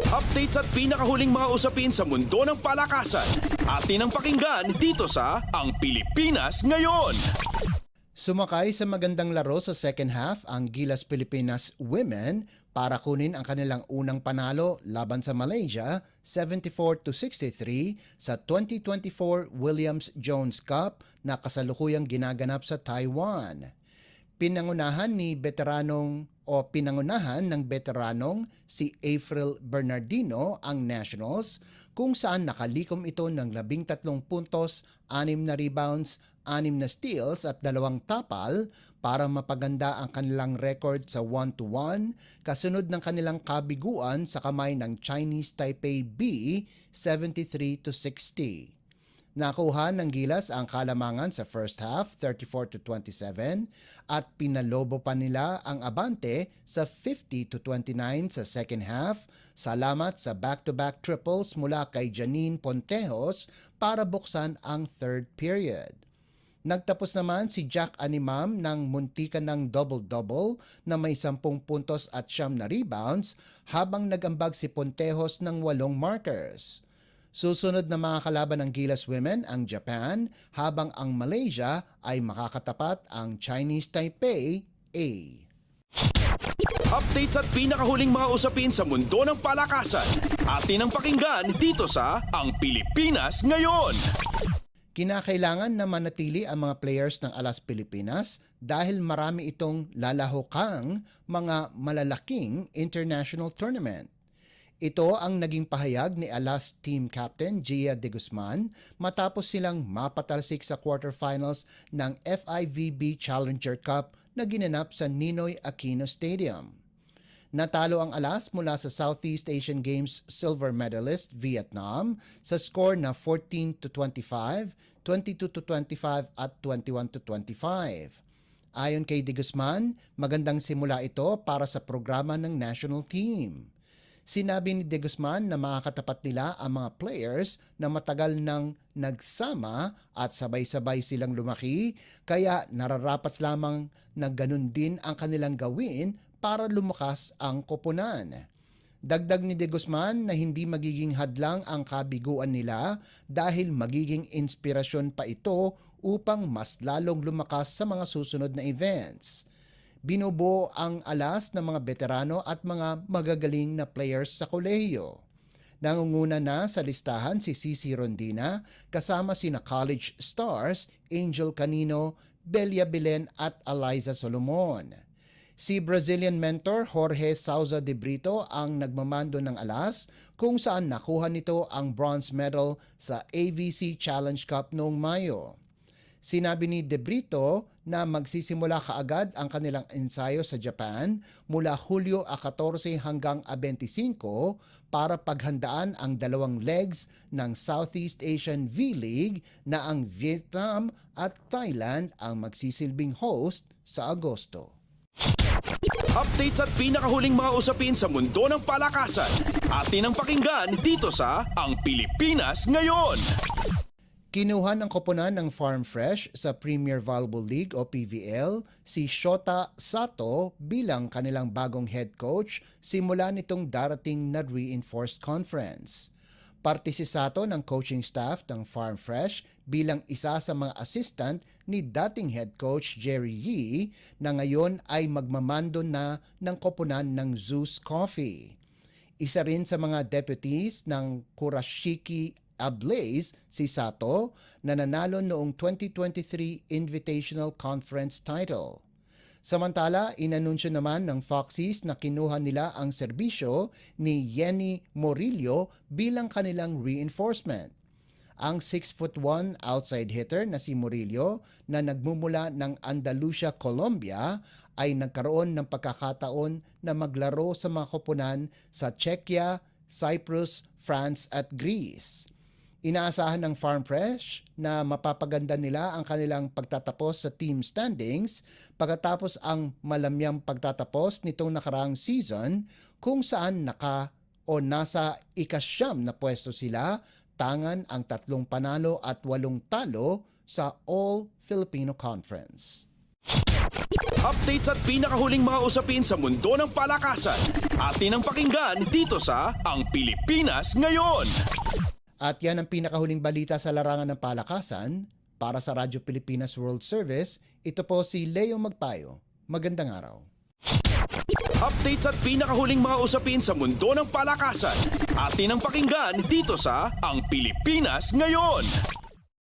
Updates at pinakahuling mga usapin sa mundo ng palakasan. Atin ang pakinggan dito sa Ang Pilipinas Ngayon. Sumakay sa magandang laro sa second half ang Gilas Pilipinas Women para kunin ang kanilang unang panalo laban sa Malaysia 74-63 sa 2024 Williams-Jones Cup na kasalukuyang ginaganap sa Taiwan. Pinangunahan ng veteranong si April Bernardino ang Nationals kung saan nakalikom ito ng 13 puntos, 6 na rebounds, 6 na steals at 2 tapal para mapaganda ang kanilang record sa 1-1 kasunod ng kanilang kabiguan sa kamay ng Chinese Taipei B 73-60. Nakuha ng Gilas ang kalamangan sa first half 34-27 at pinalobo pa nila ang abante sa 50-29 sa second half salamat sa back-to-back triples mula kay Janine Pontejos para buksan ang third period. Nagtapos naman si Jack Animam ng muntikan ng double-double na may 10 puntos at 9 na rebounds habang nagambag si Pontejos ng 8 markers. Susunod na mga kalaban ng Gilas Women ang Japan habang ang Malaysia ay makakatapat ang Chinese Taipei A. Updates at pinakahuling mga usapin sa mundo ng palakasan. Atin ang pakinggan dito sa Ang Pilipinas Ngayon. Kinakailangan na manatili ang mga players ng Alas Pilipinas dahil marami itong lalahokang mga malalaking international tournament. Ito ang naging pahayag ni Alas Team Captain Gia De Guzman matapos silang mapatalsik sa quarterfinals ng FIVB Challenger Cup na ginanap sa Ninoy Aquino Stadium. Natalo ang Alas mula sa Southeast Asian Games silver medalist Vietnam sa score na 14-25, 22-25 at 21-25. Ayon kay De Guzman, magandang simula ito para sa programa ng national team. Sinabi ni De Guzman na makakatapat nila ang mga players na matagal nang nagsama at sabay-sabay silang lumaki kaya nararapat lamang na ganun din ang kanilang gawin para lumakas ang koponan. Dagdag ni De Guzman na hindi magiging hadlang ang kabiguan nila dahil magiging inspirasyon pa ito upang mas lalong lumakas sa mga susunod na events. Binubuo ang Alas ng mga veterano at mga magagaling na players sa kolehiyo. Nangunguna na sa listahan si Cici Rondina kasama sina college stars Angel Canino, Belia Belen at Eliza Solomon. Si Brazilian mentor Jorge Souza de Brito ang nagmamando ng Alas kung saan nakuha nito ang bronze medal sa AVC Challenge Cup noong Mayo. Sinabi ni De Brito na magsisimula kaagad ang kanilang ensayo sa Japan mula Hulyo 14 hanggang 25 para paghandaan ang 2 legs ng Southeast Asian V-League na ang Vietnam at Thailand ang magsisilbing host sa Agosto. Updates at pinakahuling mga usapin sa mundo ng palakasan. Atin ang pakinggan dito sa Ang Pilipinas Ngayon. Kinuha ng koponan ng Farm Fresh sa Premier Volleyball League o PVL si Shota Sato bilang kanilang bagong head coach simula nitong darating na reinforced conference. Parte si Sato ng coaching staff ng Farm Fresh bilang isa sa mga assistant ni dating head coach Jerry Yee na ngayon ay magmamando na ng koponan ng Zeus Coffee. Isa rin sa mga deputies ng Kurashiki Ablaze si Sato na nanalo noong 2023 Invitational Conference title. Samantala, inanunsyo naman ng Foxies na kinuha nila ang serbisyo ni Yenny Morillo bilang kanilang reinforcement. Ang 6'1" outside hitter na si Morillo na nagmumula ng Andalusia, Colombia ay nagkaroon ng pagkakataon na maglaro sa mga koponan sa Czechia, Cyprus, France at Greece. Inaasahan ng Farm Fresh na mapapaganda nila ang kanilang pagtatapos sa team standings pagkatapos ang malamyang pagtatapos nitong nakaraang season kung saan nasa ika-9 na pwesto sila, tangan ang 3 panalo at 8 talo sa All Filipino Conference. Updates at pinakahuling mga usapin sa mundo ng palakasan. Atin ang pakinggan dito sa Ang Pilipinas Ngayon. At yan ang pinakahuling balita sa larangan ng palakasan. Para sa Radyo Pilipinas World Service, ito po si Leo Magpayo. Magandang araw. Updates at pinakahuling mga usapin sa mundo ng palakasan. Atin ang pakinggan dito sa Ang Pilipinas Ngayon.